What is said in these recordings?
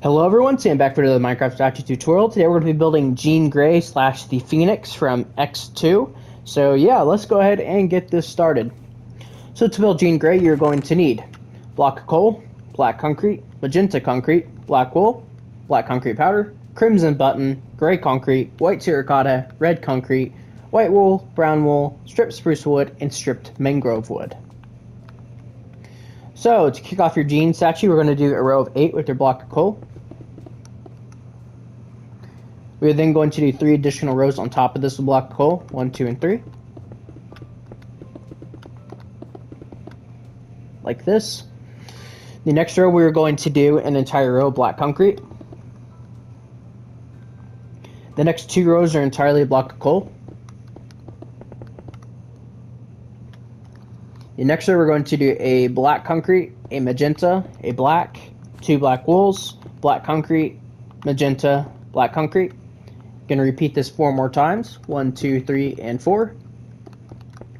Hello everyone, Sam back for another Minecraft statue tutorial. Today we're going to be building Jean Grey / the Phoenix from X-2. So yeah, let's go ahead and get this started. So to build Jean Grey, you're going to need block of coal, black concrete, magenta concrete, black wool, black concrete powder, crimson button, gray concrete, white terracotta, red concrete, white wool, brown wool, stripped spruce wood, and stripped mangrove wood. So to kick off your Jean statue, we're going to do a row of 8 with your block of coal. We're then going to do 3 additional rows on top of this block of coal, 1, 2, and 3. Like this. The next row we're going to do an entire row of black concrete. The next 2 rows are entirely a block of coal. The next row we're going to do a black concrete, a magenta, a black, 2 black wools, black concrete, magenta, black concrete. Going to repeat this 4 more times, 1, 2, 3, and 4.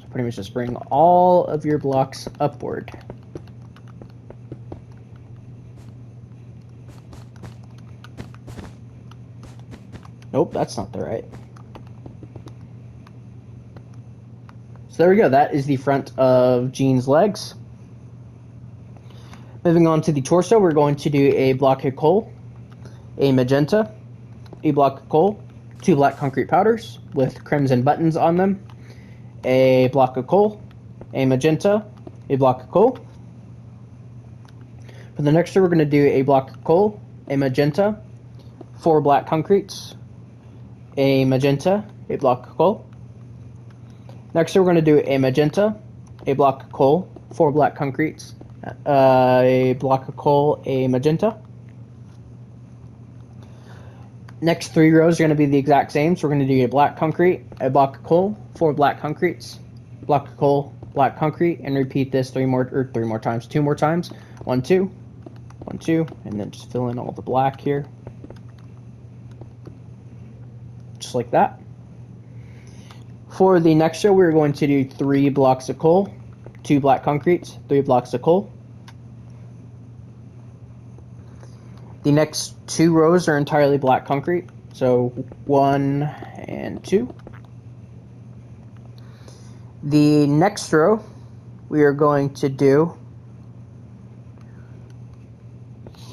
So pretty much just bring all of your blocks upward. Nope, that's not the right. So there we go, that is the front of Jean's legs. Moving on to the torso, we're going to do a block of coal, a magenta, a block of coal, 2 black concrete powders with crimson buttons on them, a block of coal, a magenta, a block of coal. For the next row, we're going to do a block of coal, a magenta, 4 black concretes, a magenta, a block of coal. Next row, we're going to do a magenta, a block of coal, 4 black concretes, a block of coal, a magenta. Next 3 rows are going to be the exact same, so we're going to do a black concrete, a block of coal, 4 black concretes, block of coal, black concrete, and repeat this 2 more times. 1, 2, 1, 2, and then just fill in all the black here. Just like that. For the next row, we're going to do 3 blocks of coal, 2 black concretes, 3 blocks of coal. The next 2 rows are entirely black concrete, so 1 and 2. The next row, we are going to do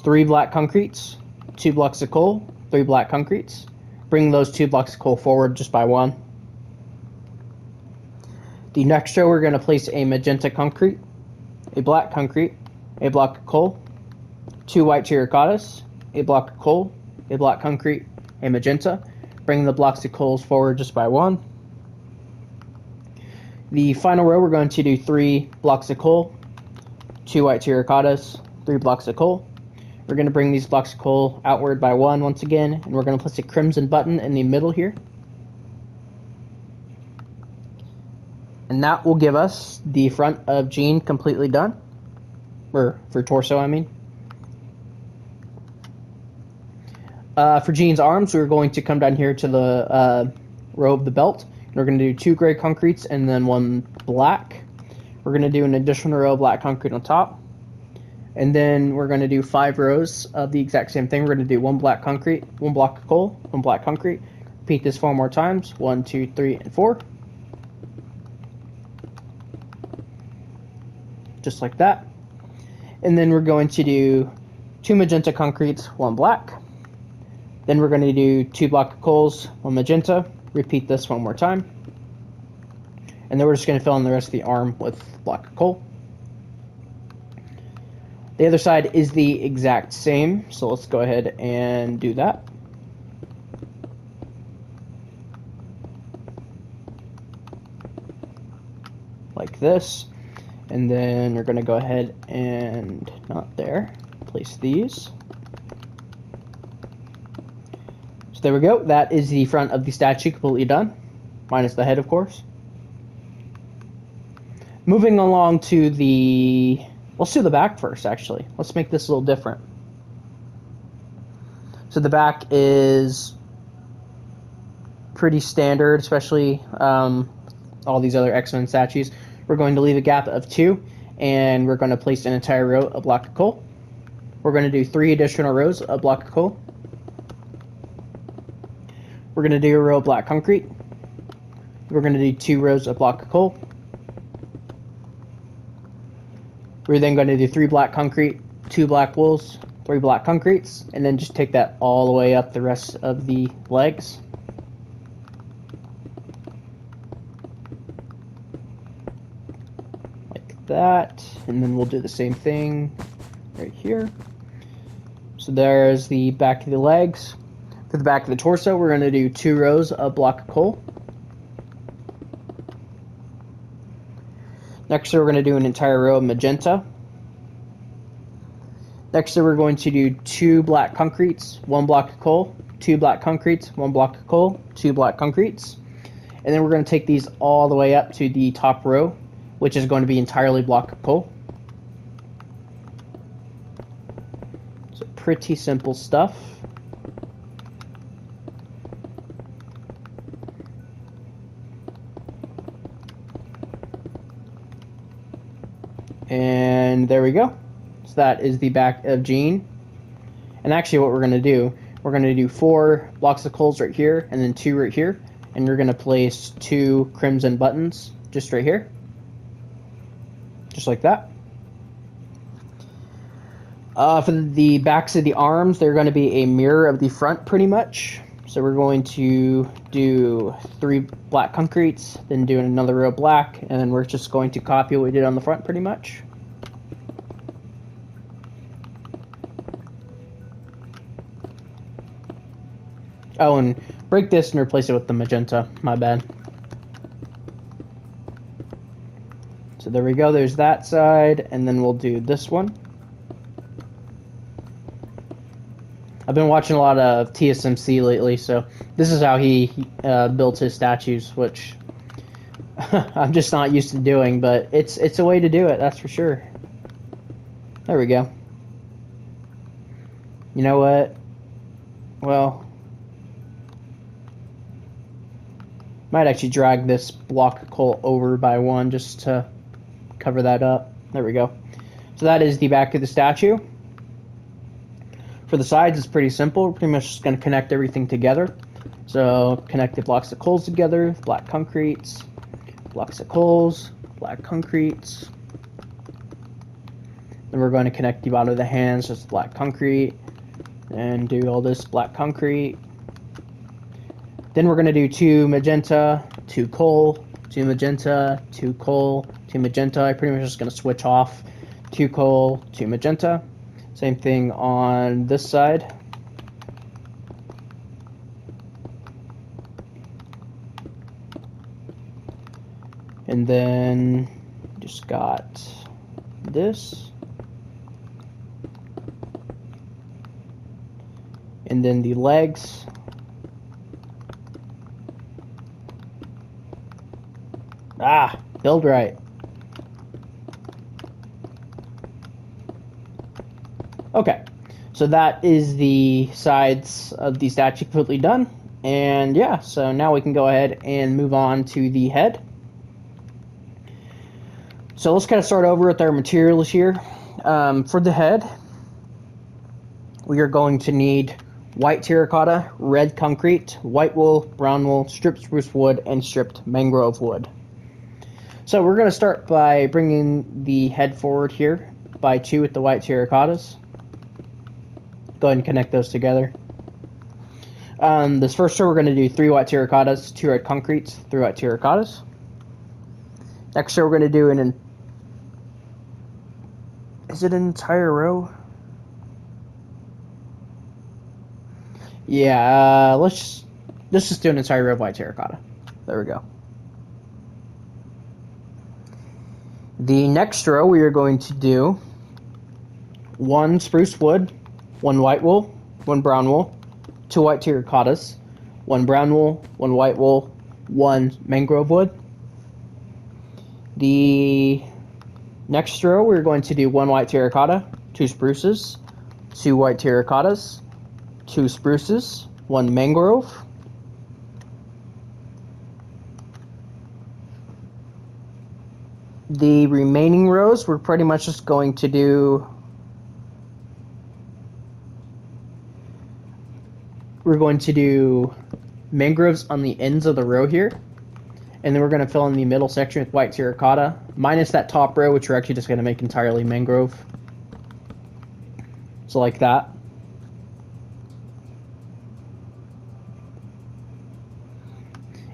3 black concretes, 2 blocks of coal, 3 black concretes. Bring those 2 blocks of coal forward just by 1. The next row, we're going to place a magenta concrete, a black concrete, a block of coal, 2 white terracottas, a block of coal, a black concrete, a magenta. Bring the blocks of coals forward just by 1. The final row, we're going to do 3 blocks of coal, 2 white terracottas, 3 blocks of coal. We're going to bring these blocks of coal outward by 1 once again, and we're going to place a crimson button in the middle here. And that will give us the front of Jean completely done. Or for torso, I mean. For Jean's arms, we're going to come down here to the row of the belt. And we're going to do 2 gray concretes and then 1 black. We're going to do an additional row of black concrete on top. And then we're going to do 5 rows of the exact same thing. We're going to do 1 black concrete, 1 block of coal, 1 black concrete. Repeat this 4 more times. 1, 2, 3, and 4. Just like that. And then we're going to do 2 magenta concretes, 1 black. Then we're going to do 2 block of coals, 1 magenta. Repeat this 1 more time. And then we're just going to fill in the rest of the arm with block of coal. The other side is the exact same, so let's go ahead and do that. Like this. And then we're going to go ahead and, not there, place these. So there we go. That is the front of the statue completely done. Minus the head, of course. Moving along to the... Let's do the back first, actually. Let's make this a little different. So the back is pretty standard, especially all these other X-Men statues. We're going to leave a gap of 2, and we're going to place an entire row of block of coal. we're going to do 3 additional rows of block of coal. We're going to do a row of black concrete. We're going to do 2 rows of block of coal. We're then going to do 3 black concrete, 2 black wools, 3 black concretes, and then just take that all the way up the rest of the legs. Like that. And then we'll do the same thing right here. So there's the back of the legs. For the back of the torso, we're going to do 2 rows of block of coal. Next, we're going to do an entire row of magenta. Next, we're going to do 2 black concretes, 1 block of coal, 2 black concretes, 1 block of coal, 2 black concretes. And then we're going to take these all the way up to the top row, which is going to be entirely block of coal. So pretty simple stuff. And there we go. So that is the back of Jean. And actually what we're going to do, we're going to do 4 blocks of coals right here, and then 2 right here. And you're going to place 2 crimson buttons just right here. Just like that. For the backs of the arms, they're going to be a mirror of the front pretty much. So we're going to do 3 black concretes, then do another row of black, and then we're just going to copy what we did on the front pretty much. Oh, and break this and replace it with the magenta. My bad. So there we go. There's that side, and then we'll do this one. I've been watching a lot of TSMC lately, so this is how he builds his statues, which I'm just not used to doing, but it's a way to do it, that's for sure. There we go. You know what? Well, might actually drag this block of coal over by 1 just to cover that up. There we go. So that is the back of the statue. For the sides, it's pretty simple. We're pretty much just going to connect everything together. So connect the blocks of coals together, black concretes, blocks of coals, black concretes. Then we're going to connect the bottom of the hands, just black concrete, and do all this black concrete. Then we're going to do 2 magenta, 2 coal, 2 magenta, 2 coal, 2 magenta. I'm pretty much just going to switch off 2 coal, 2 magenta. Same thing on this side. And then just got this. And then the legs. Build right. Okay, so that is the sides of the statue completely done. And yeah, so now we can go ahead and move on to the head. So let's kind of start over with our materials here. For the head, we are going to need white terracotta, red concrete, white wool, brown wool, stripped spruce wood, and stripped mangrove wood. So we're going to start by bringing the head forward here by 2 with the white terracottas. Go ahead and connect those together. This first row, we're going to do 3 white terracottas, 2 red concretes, 3 white terracottas. Next row, we're going to do is it an entire row? Yeah, let's just do an entire row of white terracotta. There we go. The next row, we are going to do 1 spruce wood, 1 white wool, 1 brown wool, 2 white terracottas, 1 brown wool, 1 white wool, 1 mangrove wood. The next row, we're going to do 1 white terracotta, 2 spruces, 2 white terracottas, 2 spruces, 1 mangrove. The remaining rows, we're pretty much just going to do we're going to do mangroves on the ends of the row here. And then we're going to fill in the middle section with white terracotta, minus that top row, which we're actually just going to make entirely mangrove. So like that.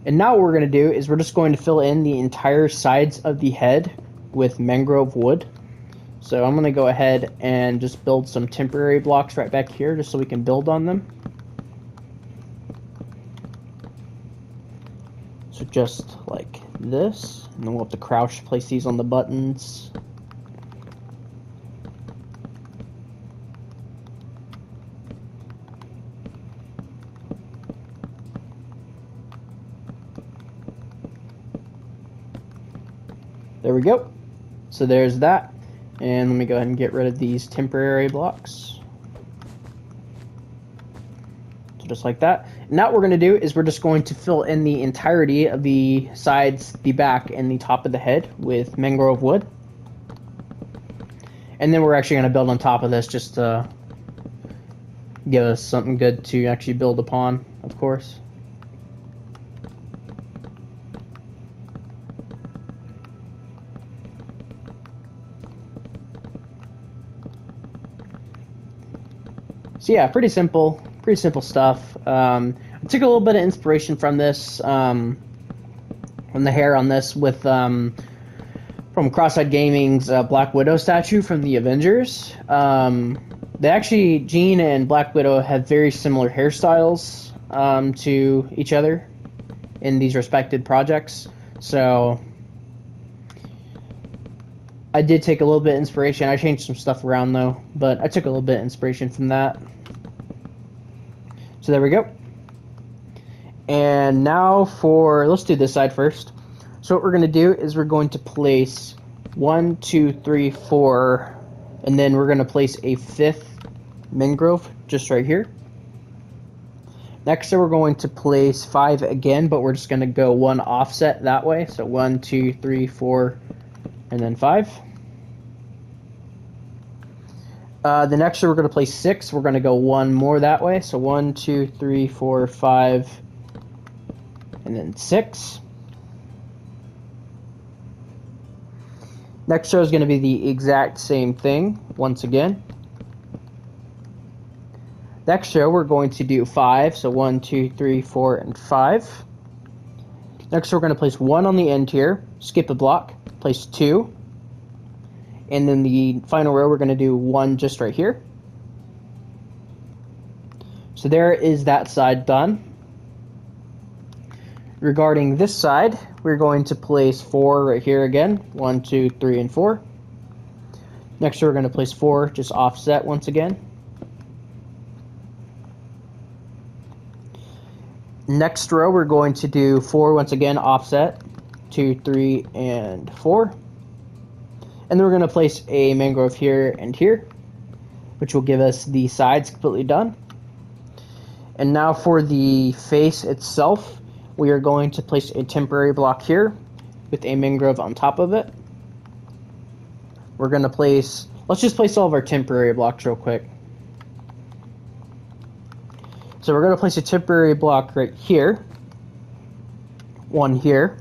And now what we're going to do is we're just going to fill in the entire sides of the head with mangrove wood. So I'm going to go ahead and just build some temporary blocks right back here just so we can build on them. So just like this, and then we'll have to crouch place these on the buttons. There we go. So there's that. And let me go ahead and get rid of these temporary blocks. So just like that. Now what we're going to do is we're just going to fill in the entirety of the sides, the back, and the top of the head with mangrove wood. And then we're actually going to build on top of this just to give us something good to actually build upon, of course. So yeah, pretty simple stuff. I took a little bit of inspiration from this, from the hair on this, with from Cross-Eyed Gaming's Black Widow statue from the Avengers. They actually, Jean and Black Widow have very similar hairstyles to each other in these respected projects. So I did take a little bit of inspiration. I changed some stuff around though, but I took a little bit of inspiration from that. So there we go. And now let's do this side first. So what we're going to do is we're going to place 1, 2, 3, 4, and then we're going to place a 5th mangrove just right here. Next, we're going to place 5 again, but we're just going to go 1 offset that way. So 1, 2, 3, 4, and then 5. The next we're going to place 6. We're going to go 1 more that way. So 1, 2, 3, 4, 5, and then 6. Next row is going to be the exact same thing once again. Next row we're going to do 5. So 1, 2, 3, 4, and 5. Next we're going to place 1 on the end here. Skip a block. Place 2. And then the final row, we're going to do 1 just right here. So there is that side done. Regarding this side, we're going to place 4 right here again. 1, 2, 3, and 4. Next, we're going to place 4 just offset once again. Next row, we're going to do 4 once again offset. 2, 3, and 4. And then we're going to place a mangrove here and here, which will give us the sides completely done. And now for the face itself, we are going to place a temporary block here with a mangrove on top of it. We're going to place, let's just place all of our temporary blocks real quick. So we're going to place a temporary block right here, 1 here,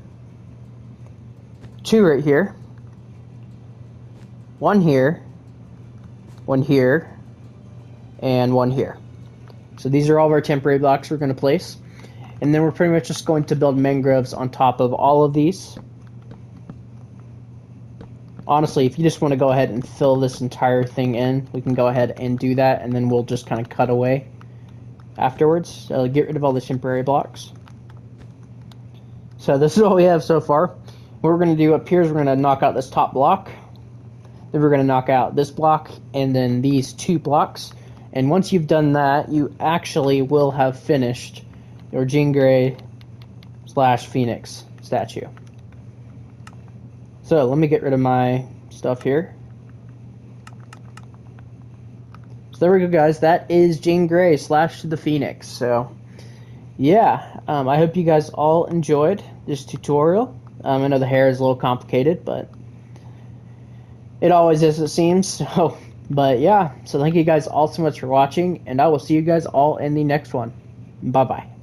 2 right here, 1 here, 1 here, and 1 here. So these are all of our temporary blocks we're going to place. And then we're pretty much just going to build mangroves on top of all of these. Honestly, if you just want to go ahead and fill this entire thing in, we can go ahead and do that, and then we'll just kind of cut away afterwards. So get rid of all the temporary blocks. So this is all we have so far. What we're going to do up here is we're going to knock out this top block. Then we're going to knock out this block and then these 2 blocks. And once you've done that, you actually will have finished your Jean Grey / Phoenix statue. So let me get rid of my stuff here. So there we go, guys. That is Jean Grey / the Phoenix. So yeah, I hope you guys all enjoyed this tutorial. I know the hair is a little complicated, but it always is, it seems. So, but yeah, so thank you guys all so much for watching, and I will see you guys all in the next one. Bye-bye.